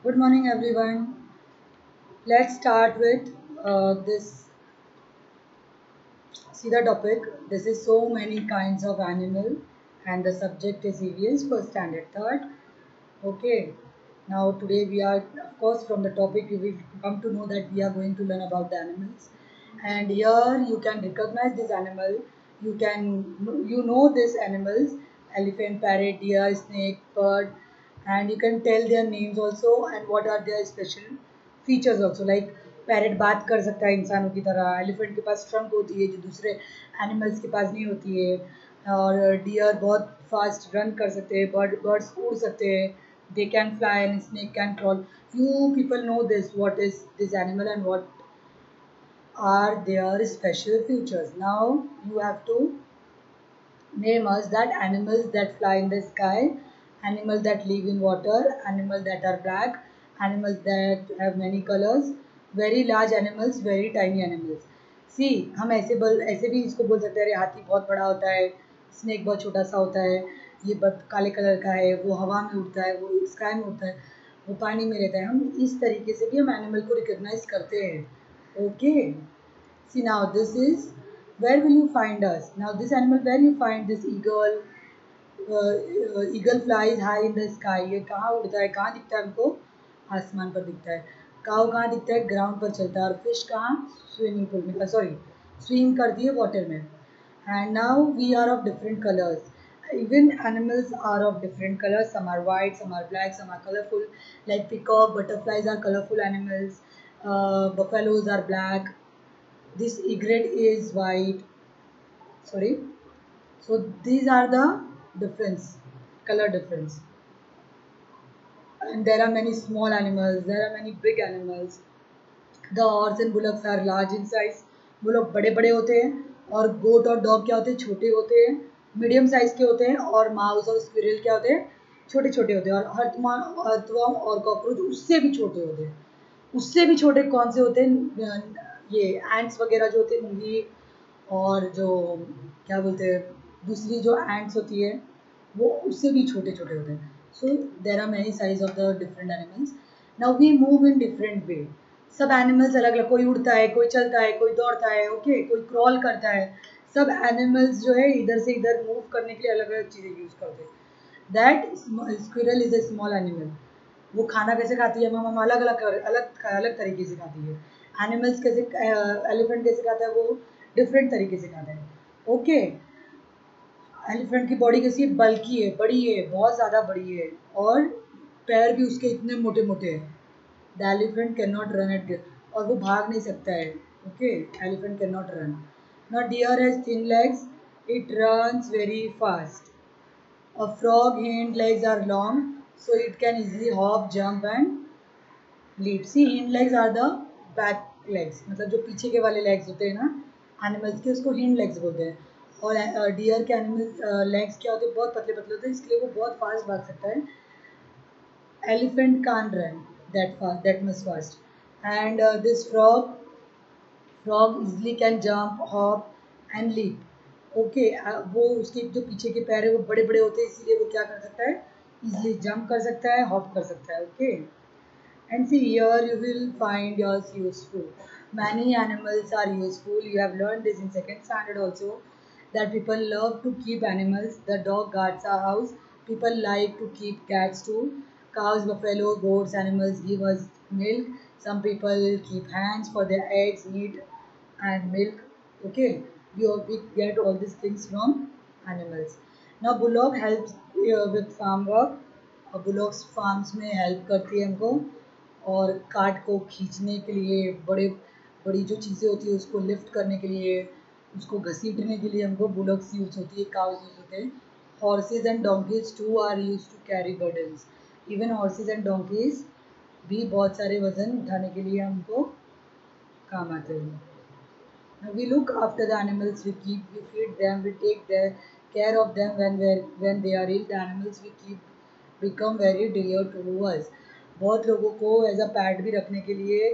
Good morning, everyone. Let's start with this. See the topic. This is so many kinds of animal, and the subject is EVS for standard third. Okay. Now today we are, of course, from the topic you will come to know that we are going to learn about the animals, and here you can recognize this animal. You know these animals: elephant, parrot, deer, snake, bird, and you can tell their names also and what are their special features also like parrot बात कर सकता है इंसानों की तरह, elephant के पास trunk होती है जो दूसरे एनिमल्स के पास नहीं होती है, और डियर बहुत फास्ट रन कर सकते हैं, बर्ड्स उड़ सकते हैं, they can fly and snake can crawl. Few people know this, what is this animal and what are their special features. Now you have to name us that animals that fly in the sky, animals that live in water, animals that are black, animals that have many colors, very large animals, very tiny animals. सी हम ऐसे भी इसको बोल सकते हैं, अरे हाथी बहुत बड़ा होता है, स्नेक बहुत छोटा सा होता है, ये बर्ड काले कलर का है, वो हवा में उड़ता है, वो स्काई में उड़ता है, वो पानी में रहता है. हम इस तरीके से भी हम एनिमल को रिकॉग्नाइज करते हैं. Okay. See now this is where will you find us? Now this animal where you find this eagle. Eagle flies high in the sky. ये कहाँ उड़ता है, कहाँ दिखता है हमको? आसमान पर दिखता है. काऊ कहाँ दिखता है? ग्राउंड पर चलता है. और फिश कहाँ? स्विमिंग पूल में, सॉरी, स्विम करती है वाटर में. And now we are of different colors. Even animals are of different colors. Some are white, some are black, some are colorful. Like peacock, butterflies are colorful animals. Buffaloes are black. This egret is white. Sorry. So these are the difference, color difference. And there are many small animals, there are many big animals. The horse and bullocks are large in size. Bullock बड़े बड़े होते हैं, और गोट और dog क्या होते हैं? छोटे होते हैं, मीडियम साइज के होते हैं. और माउस और स्क्विरल क्या होते हैं? छोटे छोटे होते हैं. और अर्थवर्म और कॉकरोच उससे भी छोटे होते हैं. उससे भी छोटे कौन से होते हैं? ये एंट्स वगैरह जो होते हैं, मुंगी, और जो क्या बोलते हैं, दूसरी जो एंट्स होती है, वो उससे भी छोटे छोटे होते हैं. So there are many size of the different animals. Now we move in different way. सब एनिमल्स अलग अलग, कोई उड़ता है, कोई चलता है, कोई दौड़ता है, ओके, कोई क्रॉल करता है. सब एनिमल्स जो है इधर से इधर मूव करने के लिए अलग अलग चीज़ें यूज़ करते हैं. That squirrel is a small animal. वो खाना कैसे खाती है? हम अलग अलग अलग अलग तरीके से खाती है. एनिमल्स कैसे, एलिफेंट कैसे खाता है? वो डिफरेंट तरीके से खाता है. ओके. एलिफेंट की बॉडी कैसी है? बल्की है, बड़ी है, बहुत ज़्यादा बड़ी है, और पैर भी उसके इतने मोटे मोटे हैं. The elephant can not run at, और वो भाग नहीं सकता है. Okay. Elephant can not run. Not deer has thin legs, it runs very fast. A frog hind legs are long, so it can easily hop, jump and leap. See, hind legs are the back legs. मतलब जो पीछे के वाले legs होते हैं ना animals के, उसको hind legs बोलते हैं. और डियर के एनिमल लेग्स क्या होते हैं? बहुत पतले पतले होते हैं, इसलिए वो बहुत फास्ट भाग सकता है. Elephant can't run that fast, that much fast. And this frog easily can jump, hop and leap. Okay. वो उसके जो पीछे के पैर है वो बड़े बड़े होते हैं, इसीलिए वो क्या कर सकता है? इजीली जंप कर सकता है, हॉप कर सकता है. Okay. And see here you will find yours useful. Many animals are useful. You have learned this in second standard also, that people love to keep animals. The dog guards our house. People like to keep cats too. Cows, buffalo, goats, animals give us milk. Some people keep hens for their eggs, meat, and milk. Okay, we get all these things from animals. Now bullock helps with farm work. Bullocks farms में help करती है हमको, और cart को खींचने के लिए, बड़े बड़ी जो चीज़ें होती है उसको लिफ्ट करने के लिए, उसको घसीटने के लिए हमको बुलॉक्स यूज़ होती है, काउस यूज़ होते हैं. Horses and donkeys too are use to carry burdens. Even horses and donkeys भी बहुत सारे वजन उठाने के लिए हमको काम आते हैं. We look after the animals, we feed them, we take the care of them when they are ill. The animals we keep become very dear to us. बहुत लोगों को एज अ पैट भी रखने के लिए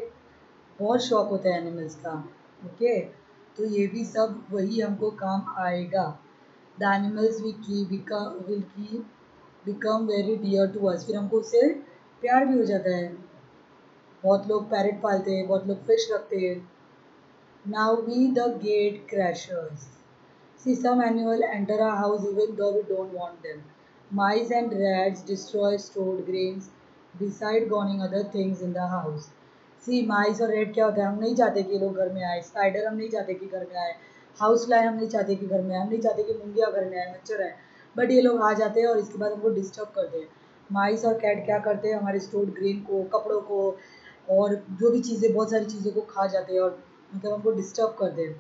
बहुत शौक होता है एनिमल्स का. ओके. तो ये भी सब वही हमको काम आएगा. The animals we keep will keep become very dear to us. फिर हमको उससे प्यार भी हो जाता है। बहुत लोग पैरेट पालते हैं, बहुत लोग फिश रखते हैं। Now we the gate crashers. See, some animals enter a house even though we don't want them. Mice and rats destroy stored grains beside gone other things in the house. See, mice और rat क्या होता है, हम नहीं चाहते कि ये लोग घर में आए। स्पाइडर हम नहीं चाहते कि घर में आए। हाउस फ्लाई हम नहीं चाहते कि घर में आए। हम नहीं चाहते कि मुंगिया घर में आए, मच्छर आए। बट ये लोग आ जाते हैं और इसके बाद हमको डिस्टर्ब करते हैं। माइस और कैट क्या करते हैं, हमारे स्टोर्ड ग्रेन को, कपड़ों को और जो भी चीज़ें, बहुत सारी चीज़ों को खा जाते हैं और मतलब हमको डिस्टर्ब करते हैं।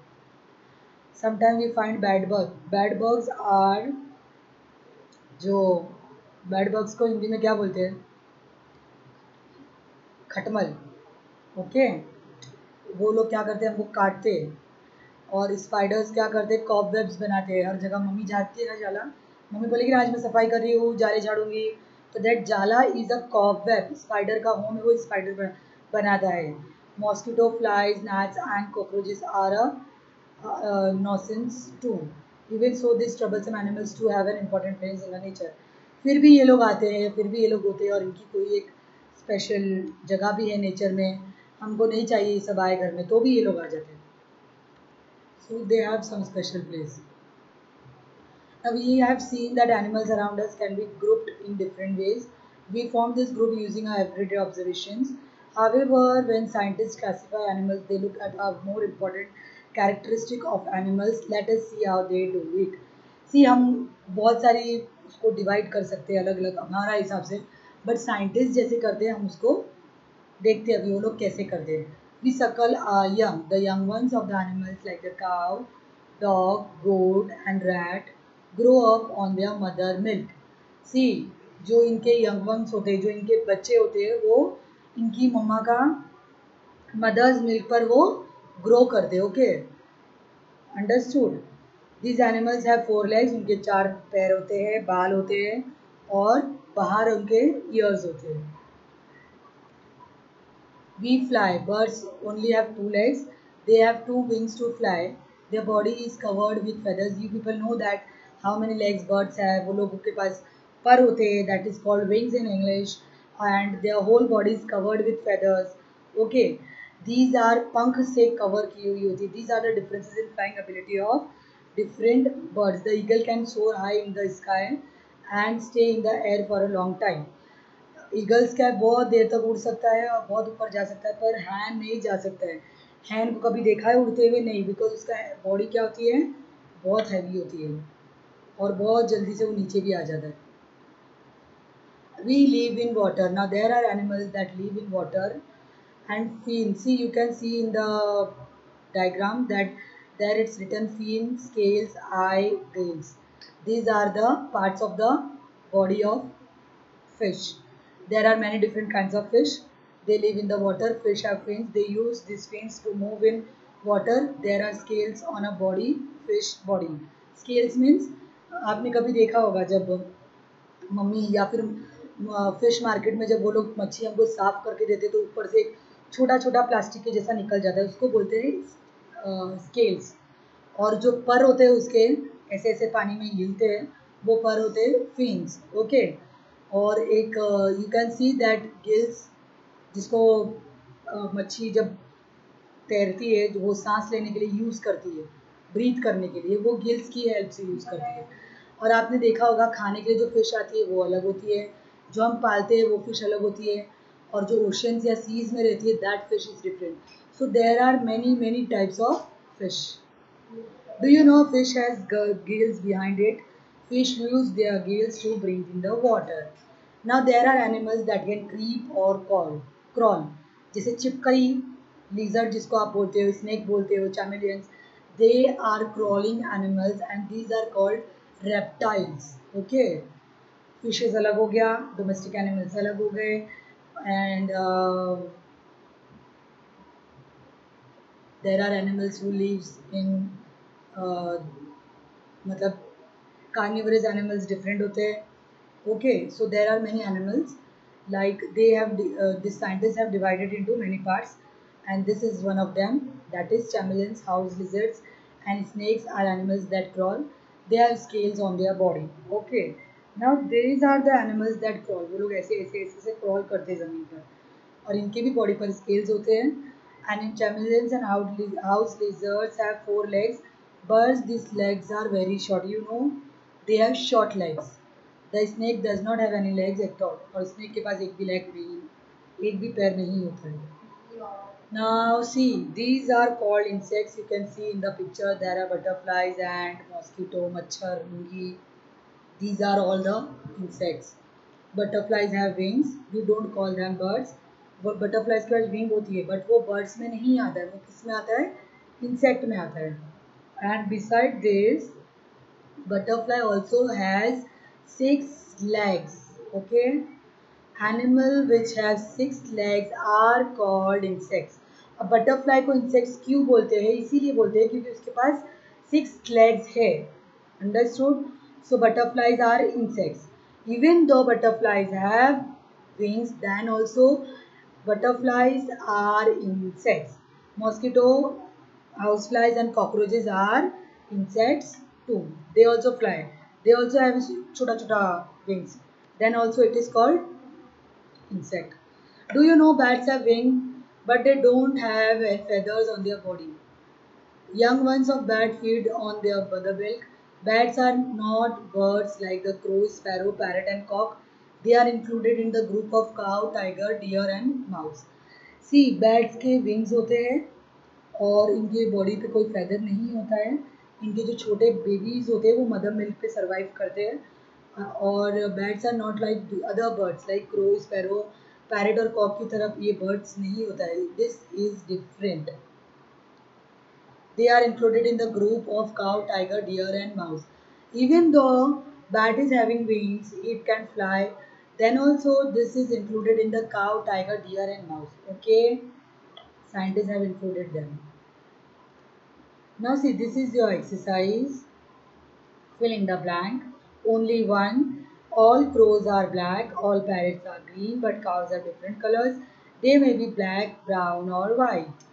Sometimes we find bad bugs. Bad bugs are जो bad bugs को हिंदी में क्या बोलते हैं, खटमल। ओके, वो लोग क्या करते हैं, हमको काटते हैं। और स्पाइडर्स क्या करते हैं, कॉबवेब्स बनाते हैं। हर जगह मम्मी झाड़ती है ना जाला, मम्मी बोलेगी आज मैं सफाई कर रही हूँ, जाले झाड़ूंगी, तो दैट जाला इज अ कॉबवेब। स्पाइडर का होम है, वो स्पाइडर बनाता है। Mosquito, flies, gnats and cockroaches are a nuisance too. Even so, these troublesome animals too have an important place in the nature. फिर भी ये लोग आते हैं, फिर भी ये लोग होते हैं और इनकी कोई एक स्पेशल जगह भी है नेचर में। हमको नहीं चाहिए ये सब आए घर में, तो भी ये लोग आ जाते हैं। So they have some special place. Now we have seen that animals around us can be grouped in different ways. We form this group using our everyday observations. However, when scientists classify animals, they look at a more important characteristic of animals. Let us see how they do it. See, हम बहुत सारी उसको divide कर सकते हैं अलग अलग हमारा हिसाब से, बट साइंटिस्ट जैसे करते हैं हम उसको देखते हैं अभी वो लोग कैसे करते हैं। We suckle young, the young ones of the animals like the cow, dog, goat and rat grow up on their mother milk. See, जो इनके young ones होते हैं, जो इनके बच्चे होते हैं, वो इनकी मम्मा का मदर्स मिल्क पर वो ग्रो करते हैं। Okay, understood. These animals have 4 legs, उनके 4 पैर होते हैं, बाल होते हैं और बाहर उनके ईयर्स होते हैं। We fly. Birds only have 2 legs. They have 2 wings to fly. Their body is covered with feathers. You people know that how many legs birds have. वो लोगों के पास पर होते हैं, that is called wings in English, and their whole body is covered with feathers. Okay, these are पंख से cover की हुई होती है. These are the differences in flying ability of different birds. The eagle can soar high in the sky and stay in the air for a long time. Eagles क्या है, बहुत देर तक उड़ सकता है और बहुत ऊपर जा सकता है, पर हैन नहीं जा सकता है। हैन को कभी देखा है उड़ते हुए? नहीं, बिकॉज उसका बॉडी क्या होती है, बहुत हैवी होती है और बहुत जल्दी से वो नीचे भी आ जाता है। We live in water. Now there are animals that live in water and fin. See, you can see in the diagram that there it's written fin, scales, eye, gills. These are the parts of the body of fish. There are many different kinds of fish. They live in the water. Fish have fins. They use these fins to move in water. There are scales on a body, fish body. Scales means आपने कभी देखा होगा जब mummy या फिर fish market में जब वो लोग मच्छी हमको साफ करके देते तो ऊपर से एक छोटा छोटा प्लास्टिक के जैसा निकल जाता है, उसको बोलते हैं स्केल्स। और जो पर होते हैं उसके ऐसे ऐसे पानी में हिलते हैं, वो पर होते हैं फिन्स। ओके, और एक you can see that gills, जिसको मच्छी जब तैरती है जो वो सांस लेने के लिए यूज़ करती है, ब्रीथ करने के लिए, वो गिल्स की हेल्प से यूज़ करती है। और आपने देखा होगा खाने के लिए जो फ़िश आती है वो अलग होती है, जो हम पालते हैं वो फ़िश अलग होती है, और जो ओशंस या सीज में रहती है that fish is different. So there are many many types of fish. Do you know fish has gills behind it? Fish use their gills to breathe in the water. Now there are animals that can creep or crawl. जैसे चिपकली, lizard जिसको आप बोलते हो, snake बोलते हो, chameleons. They are crawling animals and these are called reptiles. Okay. Fishes अलग हो गया, domestic animals अलग हो गए, and there are animals who lives in मतलब carnivorous animals different होते हैं. Okay, so there are many animals like they have the scientists have divided into many parts, and this is one of them, that is chameleons, house lizards and snakes are animals that crawl. They have scales on their body. Okay, now these are the animals that crawl. वो लोग ऐसे ऐसे ऐसे से crawl करते हैं ज़मीन पर, और इनके भी बॉडी पर स्केल्स होते हैं. And in chameleons and house lizards have 4 legs. Birds, these legs are very short. You know, they have short legs. The snake does not have any legs at all. और snake के पास एक भी leg नहीं, एक भी पैर नहीं होता है. Now see, these are called insects. You can see in the picture there are butterflies and mosquito, machhar, mungi. These are all the insects. Butterflies have wings. You don't call them birds. वो butterflies के पास wing होती है, but वो birds में नहीं आता है. वो किस में आता है? Insect में आता है. And beside this, butterfly also has 6 legs. Okay. Animal which have 6 legs are called insects. अब बटरफ्लाई को इंसेक्ट्स क्यों बोलते हैं? इसीलिए बोलते हैं क्योंकि उसके पास 6 legs है. Understood? So butterflies are insects. Even though butterflies have wings, then also butterflies are insects. Mosquito, houseflies and cockroaches are insects too. They also fly. They also have chota chota wings. Then also it is called insect. Do you know bats have wings, but they don't have feathers on their body? Young ones of bat feed on their buttermilk. Bats are not birds like the crow, sparrow, parrot, and cock. They are included in the group of cow, tiger, deer, and mouse. See, bats के wings होते हैं और इनके body पे कोई feather नहीं होता है. इनके जो छोटे बेबीज होते हैं वो मदर मिल्क पे सर्वाइव करते हैं. और bats are not like other birds like crow, sparrow, parrot और कॉक की तरफ ये बर्ड्स नहीं होता है. This is different. They are included in the group of cow, tiger, deer and mouse. Even though bat is having wings, it can fly. Then also this is included in the cow, tiger, deer and mouse. Okay, scientists have included them. Now see, this is your exercise. Fill in the blank. Only one. All crows are black, all parrots are green, but cows are different colors. They may be black, brown or white.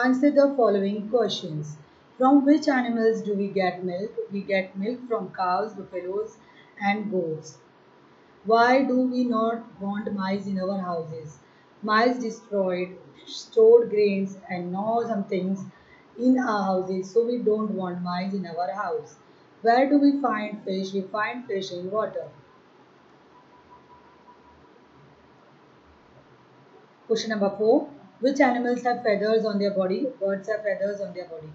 Answer the following questions. From which animals do we get milk? We get milk from cows, buffaloes and goats. Why do we not want mice in our houses? Mice destroyed stored grains and gnaw some things in our houses, so we don't want mice in our house. Where do we find fish? We find fish in water. Question number 4. Which animals have feathers on their body? Birds have feathers on their body.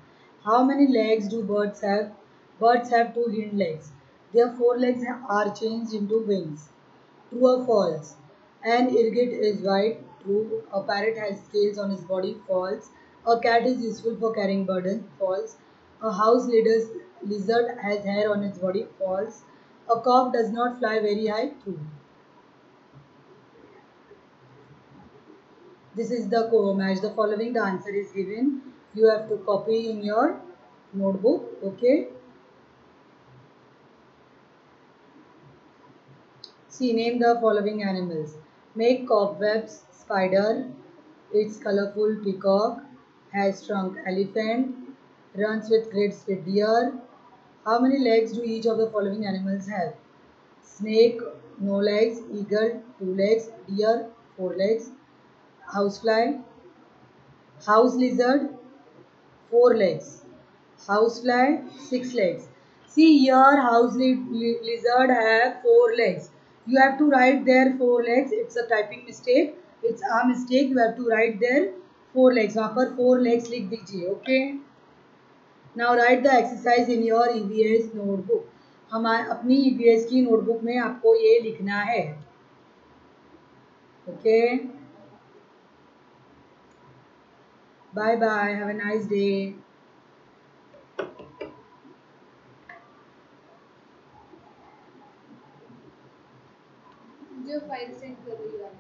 How many legs do birds have? Birds have 2 hind legs. Their 4 legs are changed into wings. True or false? An ergot is white. True. A parrot has scales on his body. False. A cat is useful for carrying burdens. False. A house lizard has hair on its body. False. A cock does not fly very high. True. This is the match the following. The answer is given. You have to copy in your notebook. Okay. See, name the following animals. Make cobwebs. Spider. It's colorful. Peacock. Has trunk. Elephant. Runs with great speed. Deer. How many legs do each of the following animals have? Snake. No legs. Eagle. 2 legs. Deer. 4 legs. Housefly. House lizard. 4 legs. Housefly, 6 legs. See here, lizard have 4 legs. You have to write their 4 legs. It's a typing mistake. It's a mistake. You have to write their 4 legs. वहाँ पर 4 legs लिख दीजिए. Okay. Now write the exercise in your EVS notebook. हमारे अपनी EVS की notebook में आपको ये लिखना है. Okay. Bye bye. Have a nice day. जो फाइल सेंड कर रही हो आप